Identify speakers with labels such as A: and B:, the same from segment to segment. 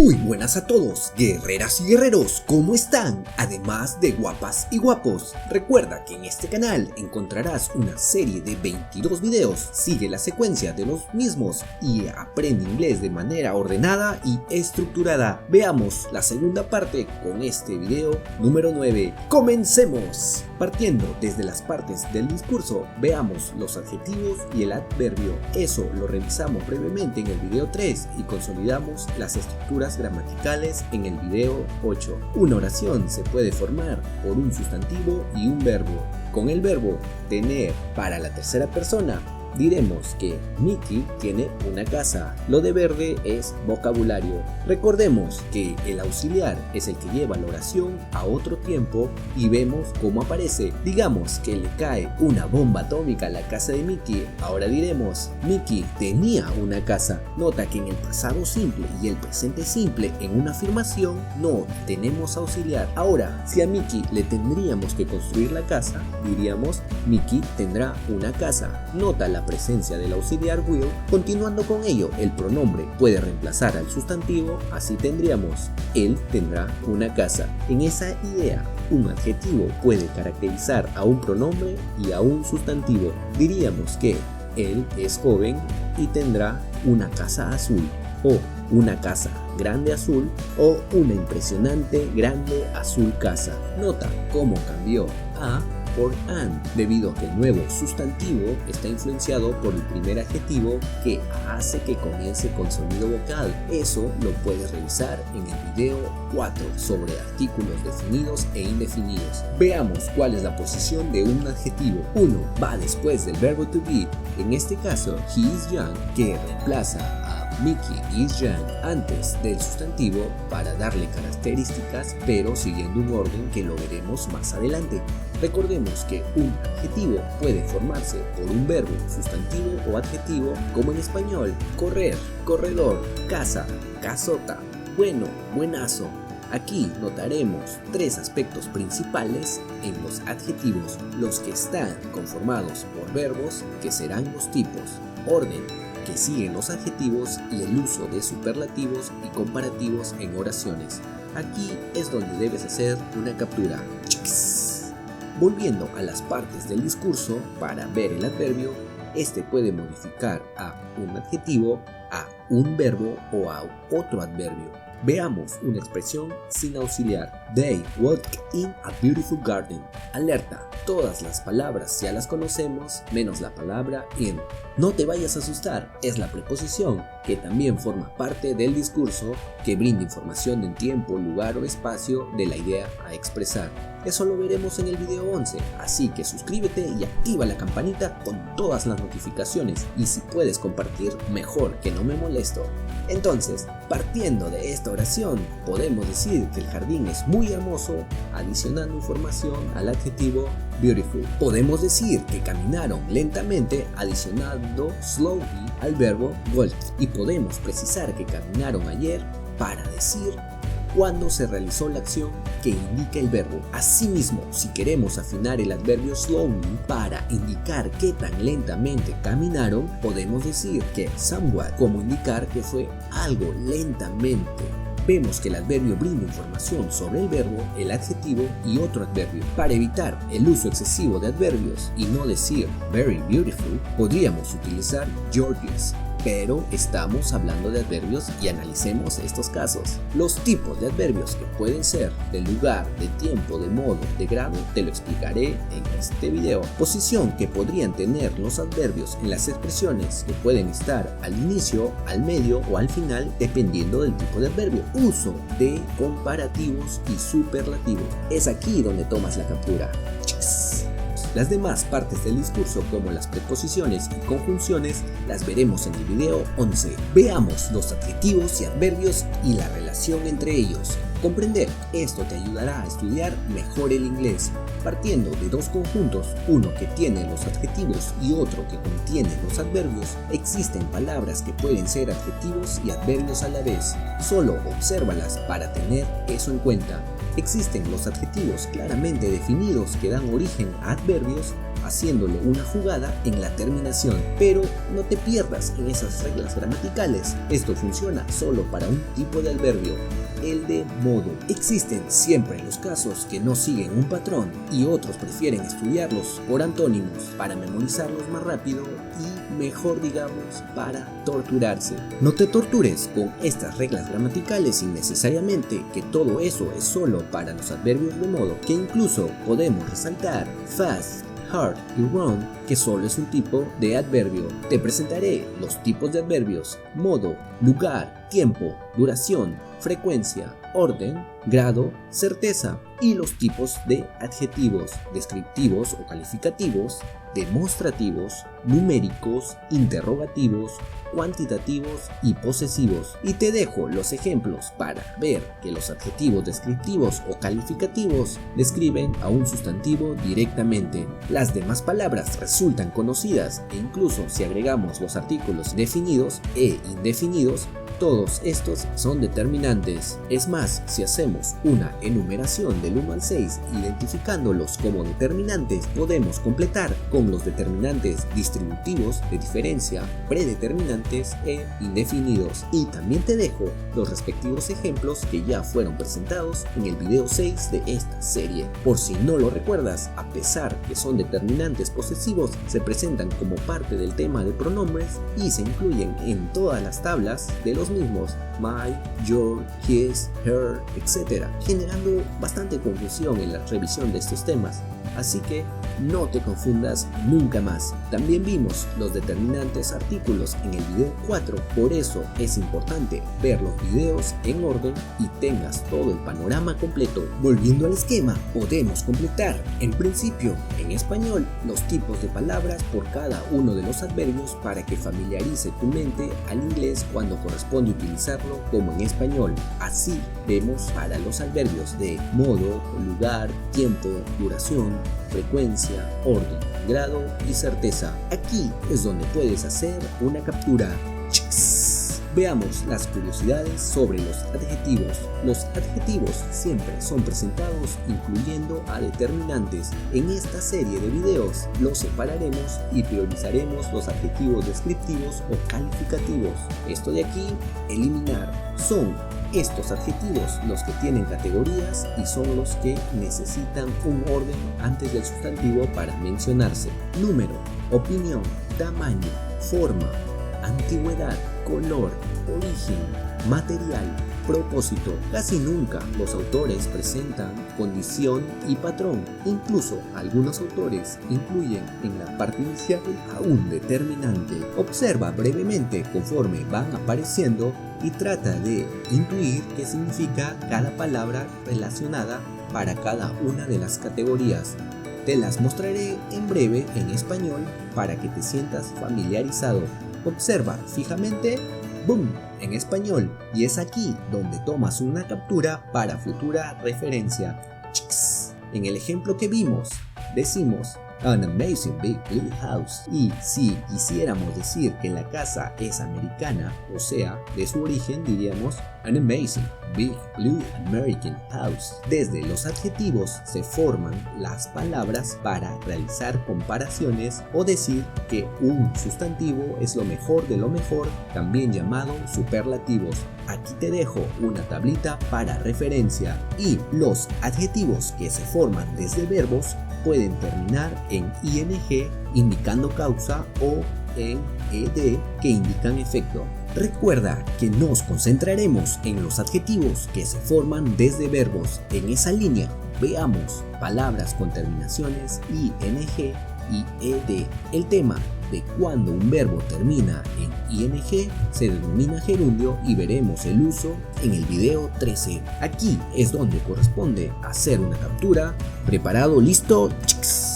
A: Muy buenas a todos, guerreras y guerreros, ¿cómo están? Además de guapas y guapos, recuerda que en este canal encontrarás una serie de 22 videos, sigue la secuencia de los mismos y aprende inglés de manera ordenada y estructurada. Veamos la segunda parte con este video número 9. ¡Comencemos! Partiendo desde las partes del discurso, veamos los adjetivos y el adverbio. Eso lo revisamos brevemente en el video 3 y consolidamos las estructuras gramaticales en el video 8. Una oración se puede formar por un sustantivo y un verbo. Con el verbo tener para la tercera persona, diremos que Mickey tiene una casa. Lo de verde es vocabulario. Recordemos que el auxiliar es el que lleva la oración a otro tiempo y vemos cómo aparece. Digamos que le cae una bomba atómica a la casa de Mickey. Ahora diremos, Mickey tenía una casa. Nota que en el pasado simple y el presente simple en una afirmación no tenemos auxiliar. Ahora, si a Mickey le tendríamos que construir la casa, diríamos, Mickey tendrá una casa. Nota la presencia del auxiliar will. Continuando con ello, el pronombre puede reemplazar al sustantivo, así tendríamos él tendrá una casa. En esa idea, un adjetivo puede caracterizar a un pronombre y a un sustantivo. Diríamos que él es joven y tendrá una casa azul, o una casa grande azul, o una impresionante grande azul casa. Nota cómo cambió a por an, debido a que el nuevo sustantivo está influenciado por el primer adjetivo que hace que comience con sonido vocal. Eso lo puedes revisar en el video 4 sobre artículos definidos e indefinidos. Veamos cuál es la posición de un adjetivo. 1. Va después del verbo to be, en este caso he is young, que reemplaza a Mickey is young antes del sustantivo para darle características, pero siguiendo un orden que lo veremos más adelante. Recordemos que un adjetivo puede formarse por un verbo, sustantivo o adjetivo, como en español: correr, corredor, casa, casota, bueno, buenazo. Aquí notaremos tres aspectos principales en los adjetivos: los que están conformados por verbos, que serán los tipos; orden, que siguen los adjetivos; y el uso de superlativos y comparativos en oraciones. Aquí es donde debes hacer una captura. Volviendo a las partes del discurso, para ver el adverbio, este puede modificar a un adjetivo, a un verbo o a otro adverbio. Veamos una expresión sin auxiliar. They walk in a beautiful garden. Alerta, todas las palabras ya las conocemos, menos la palabra in. No te vayas a asustar, es la preposición que también forma parte del discurso, que brinda información en tiempo, lugar o espacio de la idea a expresar. Eso lo veremos en el video 11, así que suscríbete y activa la campanita con todas las notificaciones, y si puedes compartir, mejor, que no me molesto. Entonces, partiendo de esta oración, podemos decir que el jardín es muy hermoso, adicionando información al adjetivo beautiful. Podemos decir que caminaron lentamente, adicionando slowly al verbo walk. Y podemos precisar que caminaron ayer para decir cuando se realizó la acción que indica el verbo. Asimismo, si queremos afinar el adverbio slowly para indicar qué tan lentamente caminaron, podemos decir que somewhat, como indicar que fue algo lentamente. Vemos que el adverbio brinda información sobre el verbo, el adjetivo y otro adverbio. Para evitar el uso excesivo de adverbios y no decir very beautiful, podríamos utilizar gorgeous. Pero estamos hablando de adverbios y analicemos estos casos. Los tipos de adverbios que pueden ser de lugar, de tiempo, de modo, de grado, te lo explicaré en este video. Posición que podrían tener los adverbios en las expresiones, que pueden estar al inicio, al medio o al final, dependiendo del tipo de adverbio. Uso de comparativos y superlativos. Es aquí donde tomas la captura. Las demás partes del discurso, como las preposiciones y conjunciones, las veremos en el video 11. Veamos los adjetivos y adverbios y la relación entre ellos. Comprender esto te ayudará a estudiar mejor el inglés, partiendo de dos conjuntos, uno que tiene los adjetivos y otro que contiene los adverbios. Existen palabras que pueden ser adjetivos y adverbios a la vez. Solo obsérvalas para tener eso en cuenta. Existen los adjetivos claramente definidos que dan origen a adverbios haciéndole una jugada en la terminación. Pero no te pierdas en esas reglas gramaticales, esto funciona solo para un tipo de adverbio, el de modo. Existen siempre los casos que no siguen un patrón y otros prefieren estudiarlos por antónimos para memorizarlos más rápido y mejor, digamos, para torturarse. No te tortures con estas reglas gramaticales innecesariamente, que todo eso es solo para los adverbios de modo, que incluso podemos resaltar fast, hard y run, que solo es un tipo de adverbio. Te presentaré los tipos de adverbios: modo, lugar, tiempo, duración, frecuencia, orden, grado, certeza, y los tipos de adjetivos: descriptivos o calificativos, demostrativos, numéricos, interrogativos, cuantitativos y posesivos. Y te dejo los ejemplos para ver que los adjetivos descriptivos o calificativos describen a un sustantivo directamente. Las demás palabras resultan conocidas e incluso si agregamos los artículos definidos e indefinidos, todos estos son determinantes. Es más, si hacemos una enumeración del 1 al 6 identificándolos como determinantes, podemos completar con los determinantes distributivos de diferencia, predeterminantes e indefinidos. Y también te dejo los respectivos ejemplos que ya fueron presentados en el video 6 de esta serie. Por si no lo recuerdas, a pesar que son determinantes posesivos, se presentan como parte del tema de pronombres y se incluyen en todas las tablas de los mismos: my, your, his, her, etc., generando bastante confusión en la revisión de estos temas. Así que no te confundas nunca más. También vimos los determinantes artículos en el video 4, por eso es importante ver los videos en orden y tengas todo el panorama completo. Volviendo al esquema, podemos completar en principio en español los tipos de palabras por cada uno de los adverbios para que familiarice tu mente al inglés cuando corresponde utilizarlo como en español. Así vemos para los adverbios de modo, lugar, tiempo, duración, frecuencia, orden, grado y certeza. Aquí es donde puedes hacer una captura. Veamos las curiosidades sobre los adjetivos. Los adjetivos siempre son presentados incluyendo a determinantes. En esta serie de videos los separaremos y priorizaremos los adjetivos descriptivos o calificativos. Esto de aquí, eliminar. Son estos adjetivos los que tienen categorías y son los que necesitan un orden antes del sustantivo para mencionarse. Número, opinión, tamaño, forma, antigüedad, color, origen, material, propósito. Casi nunca los autores presentan condición y patrón. Incluso algunos autores incluyen en la parte inicial a un determinante. Observa brevemente conforme van apareciendo y trata de intuir qué significa cada palabra relacionada para cada una de las categorías. Te las mostraré en breve en español para que te sientas familiarizado. Observa fijamente, ¡boom!, en español, y es aquí donde tomas una captura para futura referencia. En el ejemplo que vimos, decimos an amazing big blue house, y si quisiéramos decir que la casa es americana, o sea, de su origen, diríamos an amazing big blue American house. Desde los adjetivos se forman las palabras para realizar comparaciones o decir que un sustantivo es lo mejor de lo mejor, también llamado superlativos. Aquí te dejo una tablita para referencia. Y los adjetivos que se forman desde verbos pueden terminar en ing, indicando causa, o en ed, que indican efecto. Recuerda que nos concentraremos en los adjetivos que se forman desde verbos. En esa línea, veamos palabras con terminaciones ing y ed. El tema de cuando un verbo termina en ing se denomina gerundio y veremos el uso en el video 13. Aquí es donde corresponde hacer una captura. Preparado, listo, ¡chics!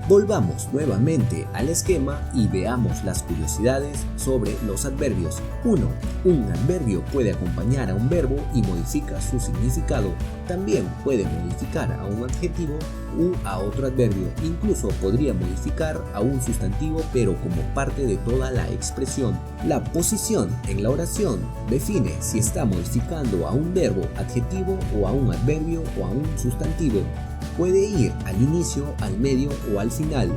A: Volvamos nuevamente al esquema y veamos las curiosidades sobre los adverbios. 1. Un adverbio puede acompañar a un verbo y modifica su significado. También puede modificar a un adjetivo u a otro adverbio. Incluso podría modificar a un sustantivo, pero como parte de toda la expresión. La posición en la oración define si está modificando a un verbo, adjetivo o a un adverbio o a un sustantivo. Puede ir al inicio, al medio o al final.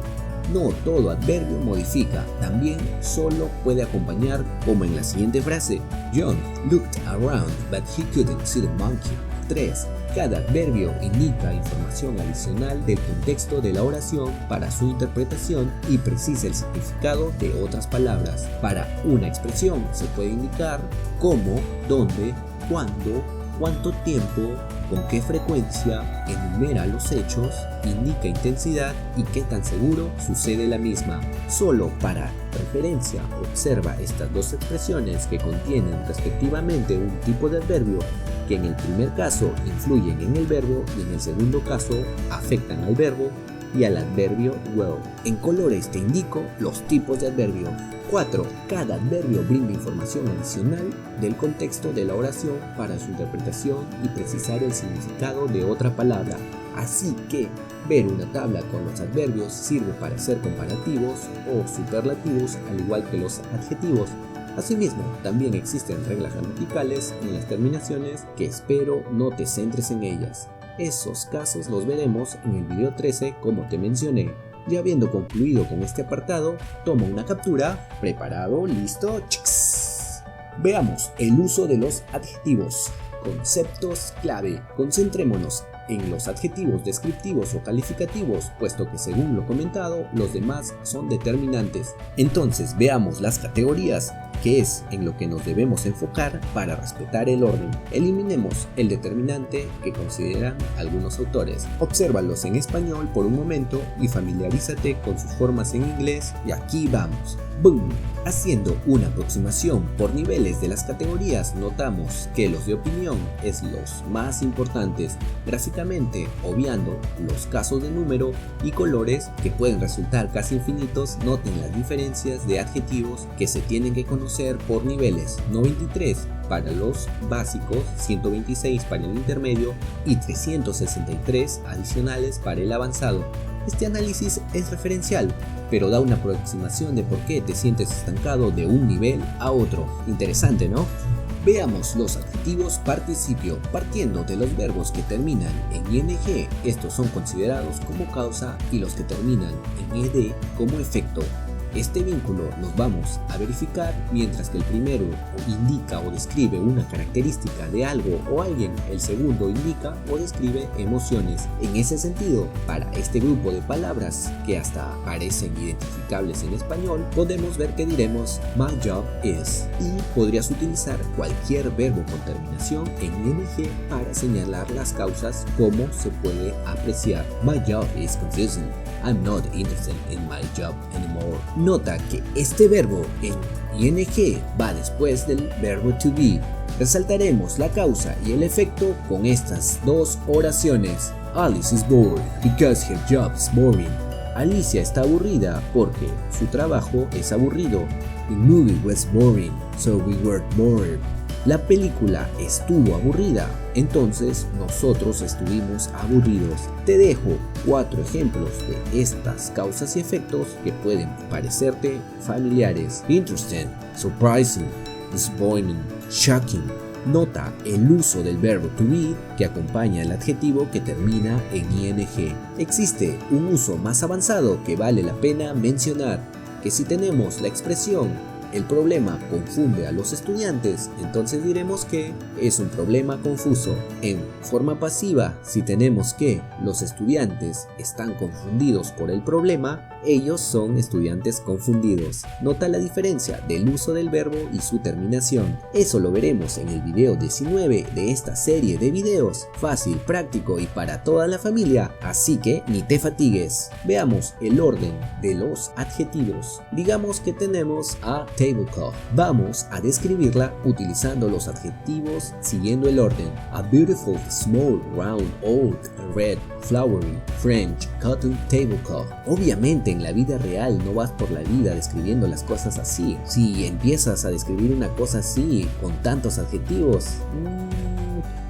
A: No todo adverbio modifica, también solo puede acompañar, como en la siguiente frase: John looked around but he couldn't see the monkey. 3. Cada adverbio indica información adicional del contexto de la oración para su interpretación y precisa el significado de otras palabras. Para una expresión se puede indicar cómo, dónde, cuándo, cuánto tiempo, con qué frecuencia, enumera los hechos, indica intensidad y qué tan seguro sucede la misma. Solo para referencia, observa estas dos expresiones que contienen respectivamente un tipo de adverbio que en el primer caso influyen en el verbo y en el segundo caso afectan al verbo y al adverbio will. En colores te indico los tipos de adverbio. 4. Cada adverbio brinda información adicional del contexto de la oración para su interpretación y precisar el significado de otra palabra. Así que ver una tabla con los adverbios sirve para hacer comparativos o superlativos, al igual que los adjetivos. Asimismo, también existen reglas gramaticales en las terminaciones que espero no te centres en ellas. Esos casos los veremos en el video 13, como te mencioné. Ya habiendo concluido con este apartado, toma una captura, preparado, listo, ¡chics! Veamos el uso de los adjetivos. Conceptos clave. Concentrémonos en los adjetivos descriptivos o calificativos, puesto que según lo comentado, los demás son determinantes. Entonces veamos las categorías, que es en lo que nos debemos enfocar para respetar el orden. Eliminemos el determinante que consideran algunos autores. Obsérvalos en español por un momento y familiarízate con sus formas en inglés, y aquí vamos. ¡Boom! Haciendo una aproximación por niveles de las categorías, notamos que los de opinión es los más importantes, gráficamente obviando los casos de número y colores que pueden resultar casi infinitos. Noten las diferencias de adjetivos que se tienen que conocer por niveles: 93 para los básicos, 126 para el intermedio y 363 adicionales para el avanzado. Este análisis es referencial, pero da una aproximación de por qué te sientes estancado de un nivel a otro. Interesante, ¿no? Veamos los adjetivos participio, partiendo de los verbos que terminan en ing. Estos son considerados como causa y los que terminan en ed como efecto. Este vínculo los vamos a verificar mientras que el primero indica o describe una característica de algo o alguien, el segundo indica o describe emociones. En ese sentido, para este grupo de palabras que hasta parecen identificables en español, podemos ver que diremos my job is, y podrías utilizar cualquier verbo con terminación en ing para señalar las causas, como se puede apreciar. My job is confusing. I'm not interested in my job anymore. Nota que este verbo en ing va después del verbo to be. Resaltaremos la causa y el efecto con estas dos oraciones. Alice is bored because her job is boring. Alicia está aburrida porque su trabajo es aburrido. The movie was boring, so we were bored. La película estuvo aburrida, entonces nosotros estuvimos aburridos. Te dejo 4 ejemplos de estas causas y efectos que pueden parecerte familiares. Interesting, surprising, disappointing, shocking. Nota el uso del verbo to be que acompaña el adjetivo que termina en ing. Existe un uso más avanzado que vale la pena mencionar, que si tenemos la expresión el problema confunde a los estudiantes, entonces diremos que es un problema confuso. En forma pasiva, si tenemos que los estudiantes están confundidos por el problema, ellos son estudiantes confundidos. Nota la diferencia del uso del verbo y su terminación. Eso lo veremos en el video 19 de esta serie de videos. Fácil, práctico y para toda la familia, así que ni te fatigues. Veamos el orden de los adjetivos. Digamos que tenemos a tablecloth. Vamos a describirla utilizando los adjetivos siguiendo el orden. A beautiful, small, round, old, red, flowery, French, cotton tablecloth. Obviamente en la vida real no vas por la vida describiendo las cosas así. Si empiezas a describir una cosa así con tantos adjetivos,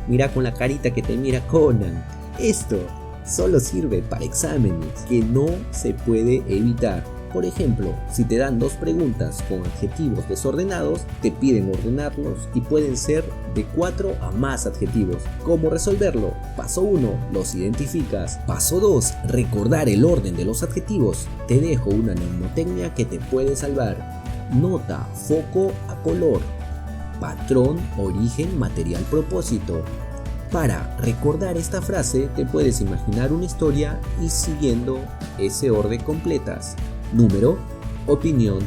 A: mira con la carita que te mira Conan. Esto solo sirve para exámenes que no se puede evitar. por ejemplo, si te dan dos preguntas con adjetivos desordenados, te piden ordenarlos y pueden ser de 4 a más adjetivos. ¿Cómo resolverlo? Paso 1, los identificas. Paso 2, recordar el orden de los adjetivos. Te dejo una mnemotecnia que te puede salvar. Nota, foco a color. Patrón, origen, material, propósito. Para recordar esta frase te puedes imaginar una historia y siguiendo ese orden completas. Número, opinión,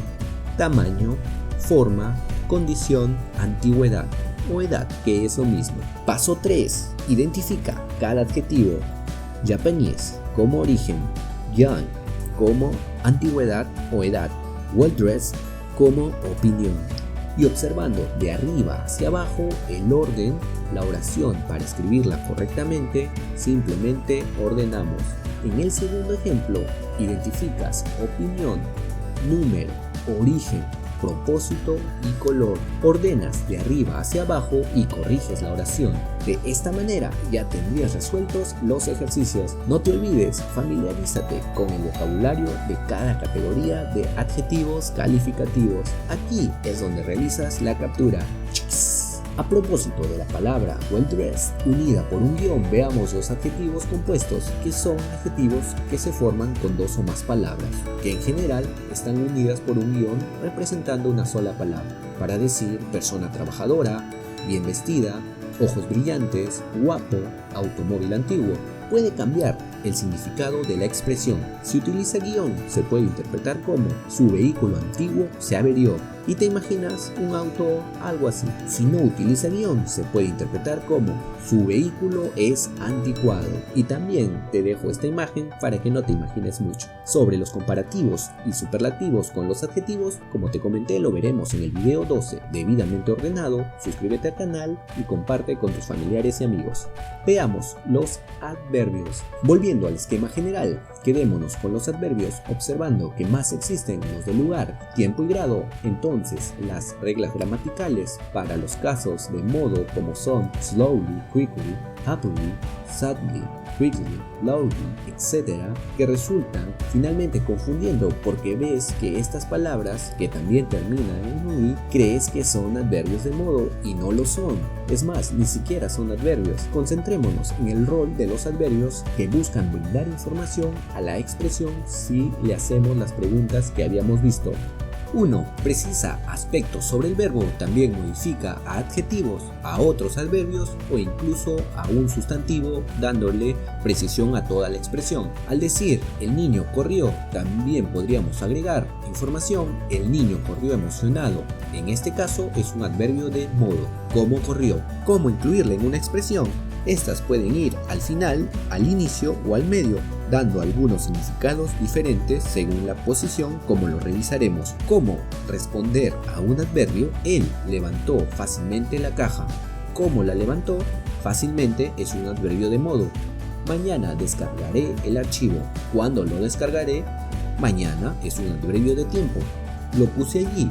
A: tamaño, forma, condición, antigüedad o edad, que es lo mismo. Paso 3. Identifica cada adjetivo. Japanese como origen, young como antigüedad o edad, well dressed como opinión. Y observando de arriba hacia abajo el orden, la oración para escribirla correctamente, simplemente ordenamos. En el segundo ejemplo, identificas opinión, número, origen, propósito y color. Ordenas de arriba hacia abajo y corriges la oración. De esta manera ya tendrías resueltos los ejercicios. No te olvides, familiarízate con el vocabulario de cada categoría de adjetivos calificativos. Aquí es donde realizas la captura. A propósito de la palabra well dressed, unida por un guión, veamos los adjetivos compuestos, que son adjetivos que se forman con dos o más palabras, que en general están unidas por un guión representando una sola palabra, para decir persona trabajadora, bien vestida, ojos brillantes, guapo, automóvil antiguo. Puede cambiar el significado de la expresión. Si utiliza guión, se puede interpretar como su vehículo antiguo se averió. Y te imaginas un auto algo así. Si no utiliza guión, se puede interpretar como su vehículo es anticuado. Y también te dejo esta imagen para que no te imagines mucho. Sobre los comparativos y superlativos con los adjetivos, como te comenté, lo veremos en el video 12, debidamente ordenado. Suscríbete al canal y comparte con tus familiares y amigos. Veamos los adverbios. Volviendo al esquema general, quedémonos con los adverbios observando que más existen los de lugar, tiempo y grado. Entonces, las reglas gramaticales para los casos de modo como son slowly, quickly, happily, sadly, quickly, loudly, etc., que resultan finalmente confundiendo porque ves que estas palabras, que también terminan en UI, crees que son adverbios de modo y no lo son. Es más, ni siquiera son adverbios. Concentrémonos en el rol de los adverbios que buscan brindar información a la expresión si le hacemos las preguntas que habíamos visto. 1. Precisa aspectos sobre el verbo, también modifica a adjetivos, a otros adverbios o incluso a un sustantivo, dándole precisión a toda la expresión. Al decir el niño corrió, también podríamos agregar información, el niño corrió emocionado. En este caso es un adverbio de modo. ¿Cómo corrió? ¿Cómo incluirle en una expresión? Estas pueden ir al final, al inicio o al medio, dando algunos significados diferentes según la posición, como lo revisaremos. ¿Cómo responder a un adverbio? Él levantó fácilmente la caja. ¿Cómo la levantó? Fácilmente es un adverbio de modo. Mañana descargaré el archivo. ¿Cuándo lo descargaré? Mañana es un adverbio de tiempo. Lo puse allí.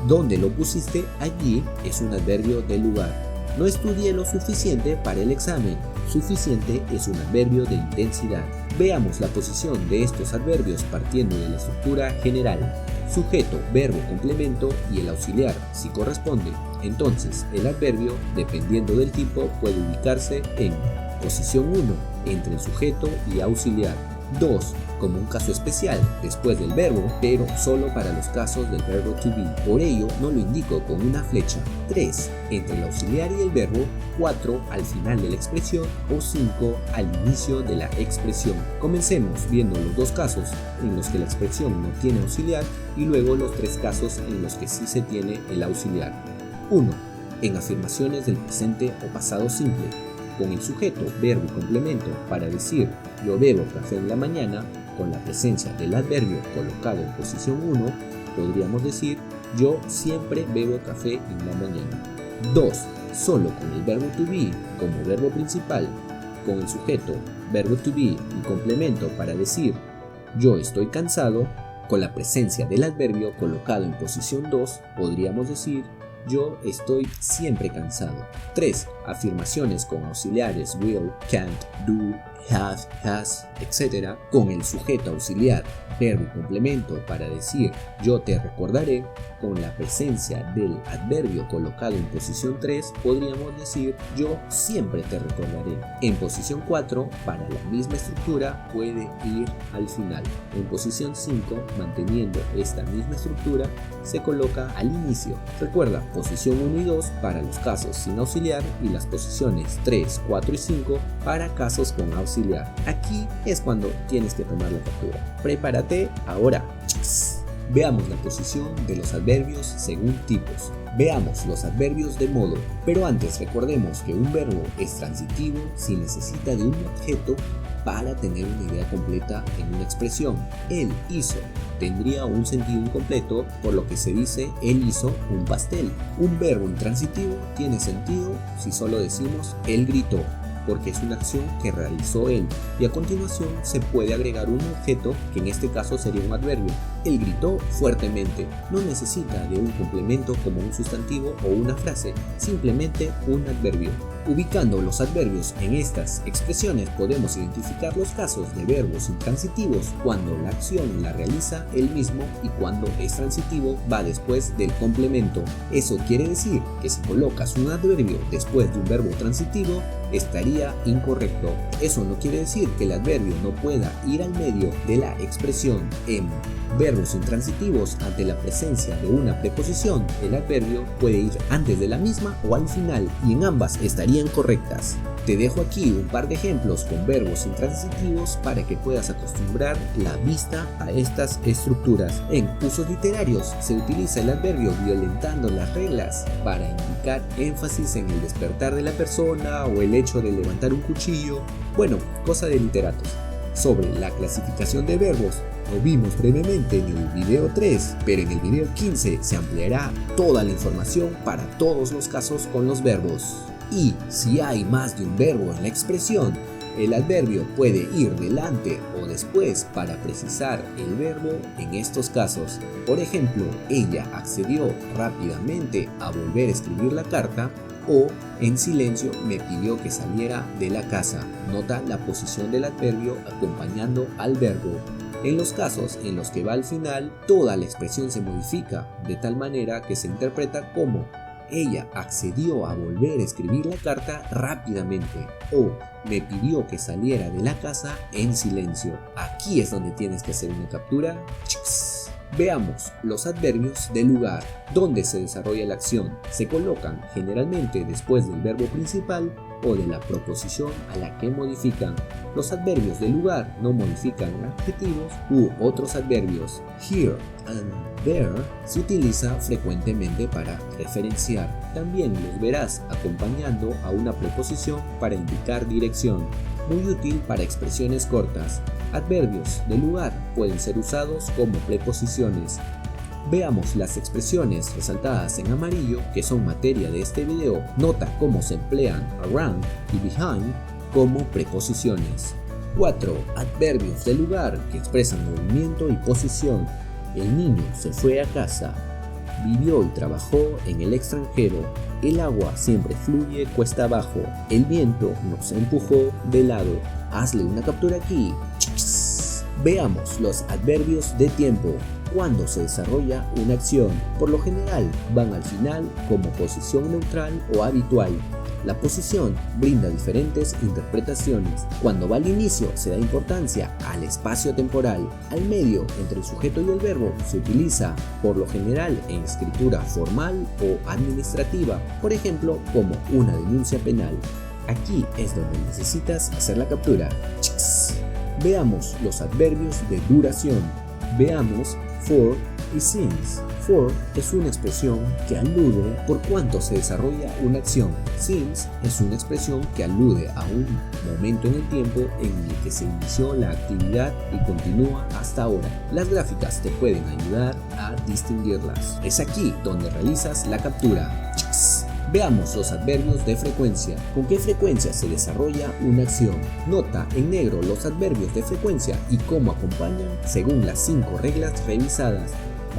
A: ¿Dónde lo pusiste? Allí es un adverbio de lugar. No estudié lo suficiente para el examen. Suficiente es un adverbio de intensidad. Veamos la posición de estos adverbios partiendo de la estructura general. Sujeto, verbo, complemento y el auxiliar, si corresponde. Entonces, el adverbio, dependiendo del tipo, puede ubicarse en posición 1, entre el sujeto y auxiliar. 2. Como un caso especial, después del verbo, pero solo para los casos del verbo to be. Por ello, no lo indico con una flecha. 3. Entre el auxiliar y el verbo. 4. Al final de la expresión. O 5. Al inicio de la expresión. Comencemos viendo los dos casos en los que la expresión no tiene auxiliar y luego los tres casos en los que sí se tiene el auxiliar. 1. En afirmaciones del presente o pasado simple, con el sujeto, verbo y complemento para decir yo bebo café en la mañana, con la presencia del adverbio colocado en posición 1, podríamos decir yo siempre bebo café en la mañana. 2. Solo con el verbo to be como verbo principal, con el sujeto, verbo to be y complemento para decir yo estoy cansado, con la presencia del adverbio colocado en posición 2, podríamos decir yo estoy siempre cansado. 3. afirmaciones con auxiliares will, can't, do, have, has, etc. con el sujeto auxiliar, verbo y complemento para decir yo te recordaré, con la presencia del adverbio colocado en posición 3 podríamos decir yo siempre te recordaré. En posición 4, para la misma estructura, puede ir al final. En posición 5, manteniendo esta misma estructura, se coloca al inicio. Recuerda, posición 1 y 2 para los casos sin auxiliar y las posiciones 3, 4 y 5 para casos con auxiliar. Aquí es cuando tienes que tomar la captura. Prepárate ahora. Veamos la posición de los adverbios según tipos. Veamos los adverbios de modo, pero antes recordemos que un verbo es transitivo si necesita de un objeto para tener una idea completa en una expresión. Él hizo tendría un sentido incompleto, por lo que se dice él hizo un pastel. Un verbo intransitivo tiene sentido si solo decimos él gritó, porque es una acción que realizó él, y a continuación se puede agregar un objeto, que en este caso sería un adverbio. Él gritó fuertemente. No necesita de un complemento como un sustantivo o una frase, simplemente un adverbio. Ubicando los adverbios en estas expresiones podemos identificar los casos de verbos intransitivos cuando la acción la realiza él mismo y cuando es transitivo va después del complemento. Eso quiere decir que si colocas un adverbio después de un verbo transitivo estaría incorrecto. Eso no quiere decir que el adverbio no pueda ir al medio de la expresión. En verbos intransitivos, ante la presencia de una preposición, el adverbio puede ir antes de la misma o al final, y en ambas estarían correctas. Te dejo aquí un par de ejemplos con verbos intransitivos para que puedas acostumbrar la vista a estas estructuras. En usos literarios se utiliza el adverbio violentando las reglas para indicar énfasis en el despertar de la persona o el hecho de levantar un cuchillo. Bueno, cosa de literatos. Sobre la clasificación de verbos, lo vimos brevemente en el video 3, pero en el video 15 se ampliará toda la información para todos los casos con los verbos. Y si hay más de un verbo en la expresión, el adverbio puede ir delante o después para precisar el verbo en estos casos. Por ejemplo, ella accedió rápidamente a volver a escribir la carta, o en silencio me pidió que saliera de la casa. Nota la posición del adverbio acompañando al verbo. En los casos en los que va al final, toda la expresión se modifica de tal manera que se interpreta como ella accedió a volver a escribir la carta rápidamente, o me pidió que saliera de la casa en silencio. Aquí es donde tienes que hacer una captura. Veamos los adverbios de lugar. ¿Dónde se desarrolla la acción? Se colocan generalmente después del verbo principal o de la proposición a la que modifican. Los adverbios de lugar no modifican adjetivos u otros adverbios. Here and there se utiliza frecuentemente para referenciar. También los verás acompañando a una preposición para indicar dirección. Muy útil para expresiones cortas. Adverbios de lugar pueden ser usados como preposiciones. Veamos las expresiones resaltadas en amarillo que son materia de este video. Nota cómo se emplean around y behind como preposiciones. 4. Adverbios de lugar que expresan movimiento y posición. El niño se fue a casa. Vivió y trabajó en el extranjero. El agua siempre fluye cuesta abajo. El viento nos empujó de lado. Hazle una captura aquí. Veamos los adverbios de tiempo. Cuando se desarrolla una acción, por lo general van al final como posición neutral o habitual. La posición brinda diferentes interpretaciones. Cuando va al inicio se da importancia al espacio temporal. Al medio, entre el sujeto y el verbo, se utiliza por lo general en escritura formal o administrativa, por ejemplo, como una denuncia penal. Aquí es donde necesitas hacer la captura. Veamos los adverbios de duración. Veamos for y since. For es una expresión que alude por cuánto se desarrolla una acción. Since es una expresión que alude a un momento en el tiempo en el que se inició la actividad y continúa hasta ahora. Las gráficas te pueden ayudar a distinguirlas. Es aquí donde realizas la captura. Veamos los adverbios de frecuencia. ¿Con qué frecuencia se desarrolla una acción? Nota en negro los adverbios de frecuencia y cómo acompañan según las 5 reglas revisadas.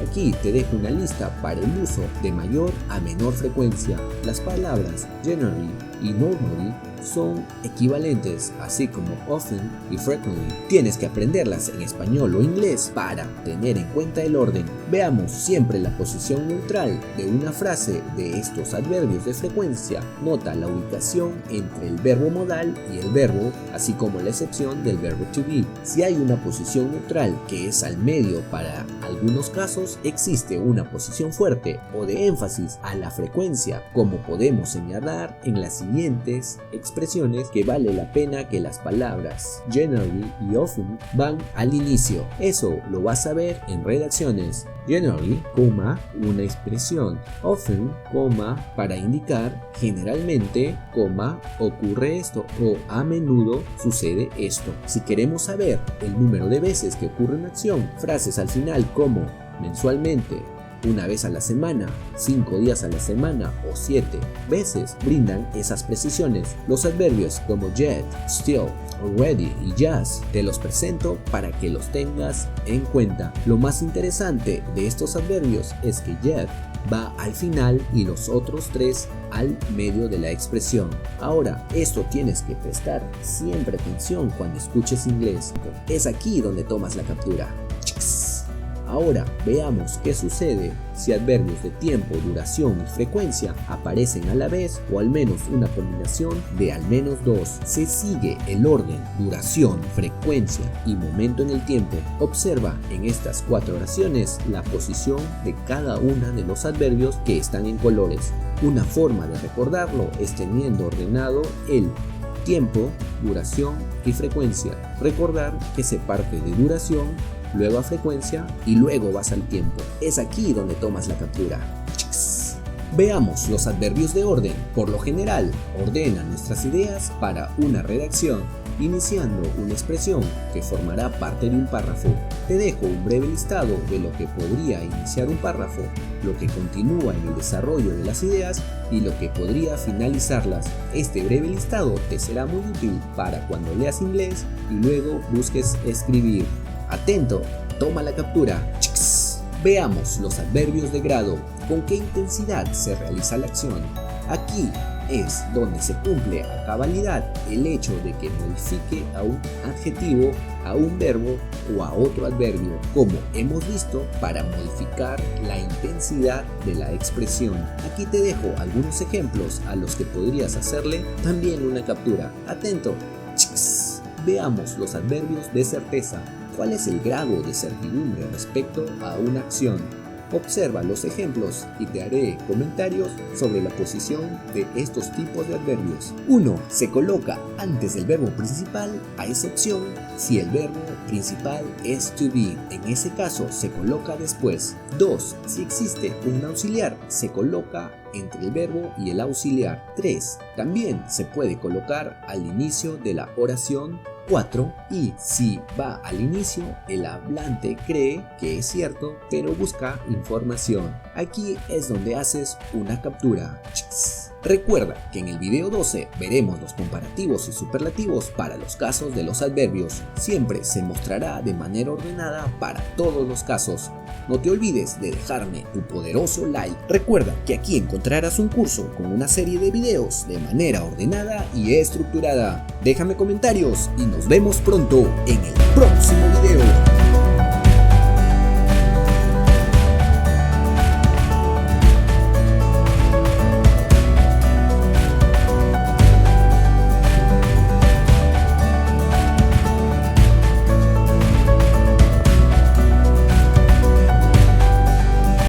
A: Aquí te dejo una lista para el uso de mayor a menor frecuencia. Las palabras generally, y normally son equivalentes, así como often y frequently. Tienes que aprenderlas en español o inglés para tener en cuenta el orden. Veamos siempre la posición neutral de una frase de estos adverbios de frecuencia. Nota la ubicación entre el verbo modal y el verbo, así como la excepción del verbo to be. Si hay una posición neutral que es al medio para algunos casos, existe una posición fuerte o de énfasis a la frecuencia, como podemos señalar en las siguientes expresiones que vale la pena que las palabras generally y often van al inicio. Eso lo vas a ver en redacciones. Generally, una expresión. Often, para indicar generalmente, ocurre esto o a menudo sucede esto. Si queremos saber el número de veces que ocurre una acción, frases al final como mensualmente, una vez a la semana, 5 días a la semana o 7 veces brindan esas precisiones. Los adverbios como yet, still, already y just te los presento para que los tengas en cuenta. Lo más interesante de estos adverbios es que yet va al final y los otros 3 al medio de la expresión. Ahora, esto tienes que prestar siempre atención cuando escuches inglés. Es aquí donde tomas la captura. Ahora veamos qué sucede si adverbios de tiempo, duración y frecuencia aparecen a la vez o al menos una combinación de al menos 2. Se sigue el orden, duración, frecuencia y momento en el tiempo. Observa en estas 4 oraciones la posición de cada una de los adverbios que están en colores. Una forma de recordarlo es teniendo ordenado el tiempo, duración y frecuencia. Recordar que se parte de duración, luego a frecuencia y luego vas al tiempo. Es aquí donde tomas la captura. Veamos los adverbios de orden. Por lo general, ordena nuestras ideas para una redacción, iniciando una expresión que formará parte de un párrafo. Te dejo un breve listado de lo que podría iniciar un párrafo, lo que continúa en el desarrollo de las ideas y lo que podría finalizarlas. Este breve listado te será muy útil para cuando leas inglés y luego busques escribir. Atento, toma la captura. Veamos los adverbios de grado. ¿Con qué intensidad se realiza la acción? Aquí es donde se cumple a cabalidad el hecho de que modifique a un adjetivo, a un verbo o a otro adverbio, como hemos visto para modificar la intensidad de la expresión. Aquí te dejo algunos ejemplos a los que podrías hacerle también una captura. Atento. Veamos los adverbios de certeza. ¿Cuál es el grado de certidumbre respecto a una acción? Observa los ejemplos y te haré comentarios sobre la posición de estos tipos de adverbios. 1. Se coloca antes del verbo principal, a excepción si el verbo principal es to be. En ese caso se coloca después. 2. Si existe un auxiliar, se coloca entre el verbo y el auxiliar. 3. También se puede colocar al inicio de la oración. 4. Y si va al inicio, el hablante cree que es cierto, pero busca información. Aquí es donde haces una captura. Recuerda que en el video 12 veremos los comparativos y superlativos para los casos de los adverbios. Siempre se mostrará de manera ordenada para todos los casos. No te olvides de dejarme tu poderoso like. Recuerda que aquí encontrarás un curso con una serie de videos de manera ordenada y estructurada. Déjame comentarios y nos vemos pronto en el próximo.